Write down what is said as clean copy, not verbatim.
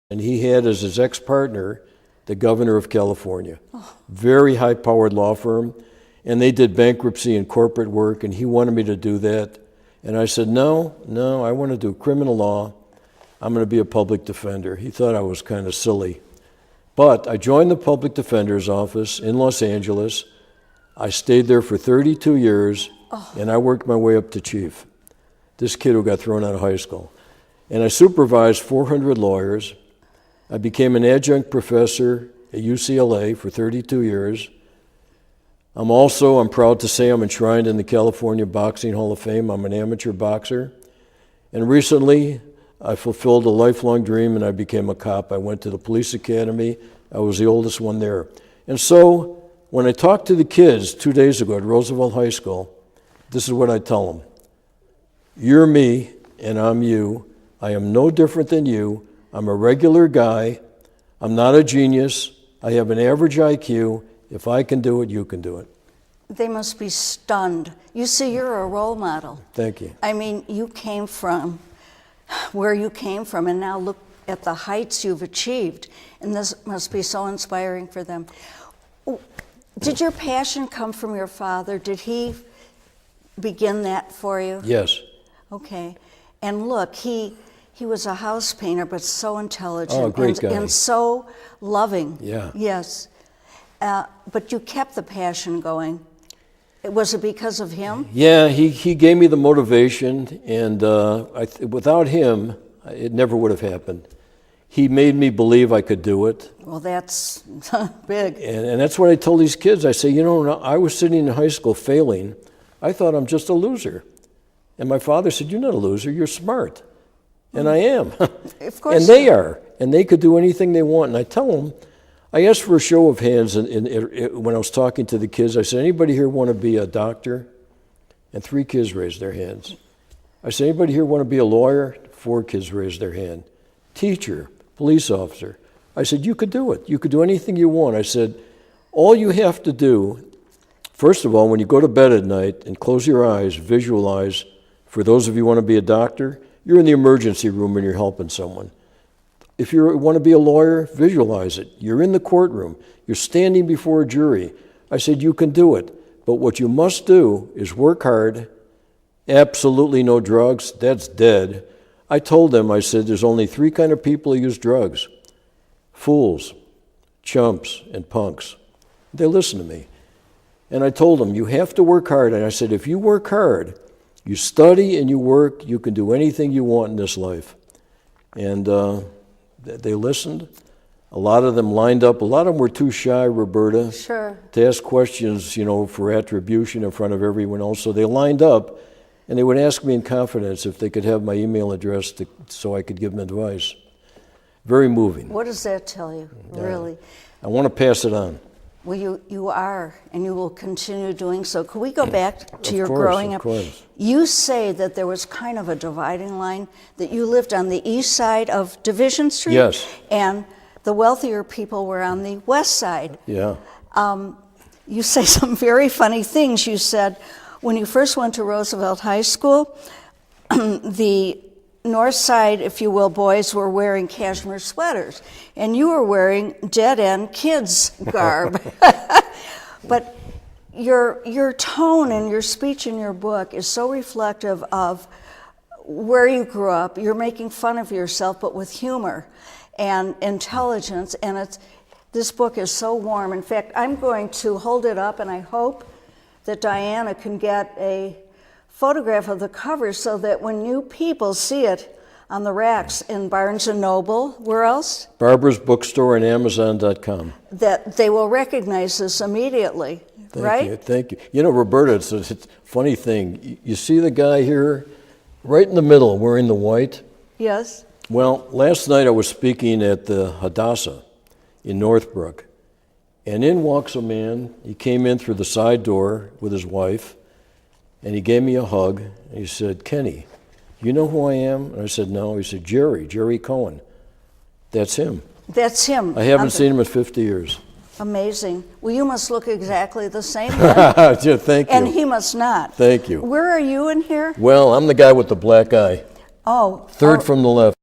And he had as his ex-partner the governor of California. Very high-powered law firm. And they did bankruptcy and corporate work, and he wanted me to do that. And I said, no, I want to do criminal law. I'm going to be a public defender. He thought I was kind of silly. But I joined the public defender's office in Los Angeles. I stayed there for 32 years, and I worked my way up to chief. This kid who got thrown out of high school. And I supervised 400 lawyers. I became an adjunct professor at UCLA for 32 years. I'm proud to say I'm enshrined in the California Boxing Hall of Fame. I'm an amateur boxer. And recently, I fulfilled a lifelong dream and I became a cop. I went to the police academy. I was the oldest one there. And so, when I talked to the kids 2 days ago at Roosevelt High School, this is what I tell them. You're me and I'm you. I am no different than you. I'm a regular guy. I'm not a genius. I have an average IQ. If I can do it, you can do it. They must be stunned. You see, you're a role model. Thank you. I mean, you came from where you came from, and now look at the heights you've achieved. And this must be so inspiring for them. Did your passion come from your father? Did he begin that for you? Yes. Okay. And look, he was a house painter, but so intelligent. Oh, great guy. And so loving. Yeah. Yes. But you kept the passion going. Was it because of him? Yeah, he gave me the motivation, and without him, it never would have happened. He made me believe I could do it. Well, that's big. And that's what I told these kids. I say, I was sitting in high school failing. I thought I'm just a loser. And my father said, you're not a loser, you're smart. And I am. Of course. And they are. And they could do anything they want. And I tell them, I asked for a show of hands when I was talking to the kids. I said, anybody here want to be a doctor? And 3 kids raised their hands. I said, anybody here want to be a lawyer? 4 kids raised their hand. Teacher, police officer. I said, you could do it. You could do anything you want. I said, all you have to do, first of all, when you go to bed at night and close your eyes, visualize, for those of you who want to be a doctor, you're in the emergency room and you're helping someone. If you want to be a lawyer, visualize it. You're in the courtroom. You're standing before a jury. I said, you can do it. But what you must do is work hard. Absolutely no drugs. That's dead. I told them, I said, there's only 3 kind of people who use drugs. Fools, chumps, and punks. They listen to me. And I told them, you have to work hard. And I said, if you work hard, you study and you work, you can do anything you want in this life. And they listened. A lot of them lined up. A lot of them were too shy, Roberta, to ask questions, for attribution in front of everyone else. So they lined up, and they would ask me in confidence if they could have my email address so I could give them advice. Very moving. What does that tell you, really? I want to pass it on. Well, you are, and you will continue doing so. Could we go back to your course, growing up? Of course. You say that there was kind of a dividing line, that you lived on the east side of Division Street? Yes. And the wealthier people were on the west side. Yeah. You say some very funny things. You said when you first went to Roosevelt High School, the north side, if you will, boys were wearing cashmere sweaters, and you were wearing dead-end kids' garb. But your tone and your speech in your book is so reflective of where you grew up. You're making fun of yourself, but with humor and intelligence, and this book is so warm. In fact, I'm going to hold it up, and I hope that Diana can get a photograph of the cover so that when new people see it on the racks in Barnes & Noble, where else? Barbara's Bookstore and Amazon.com. That they will recognize this immediately, right? Thank you. Roberta, it's a funny thing. You see the guy here right in the middle wearing the white? Yes. Well, last night I was speaking at the Hadassah in Northbrook, and in walks a man. He came in through the side door with his wife, and he gave me a hug, and he said, Kenny, you know who I am? And I said, no. He said, Jerry Cohen. That's him. That's him. I haven't seen him in 50 years. Amazing. Well, you must look exactly the same then. Thank you. And he must not. Thank you. Where are you in here? Well, I'm the guy with the black eye. Oh. Third from the left.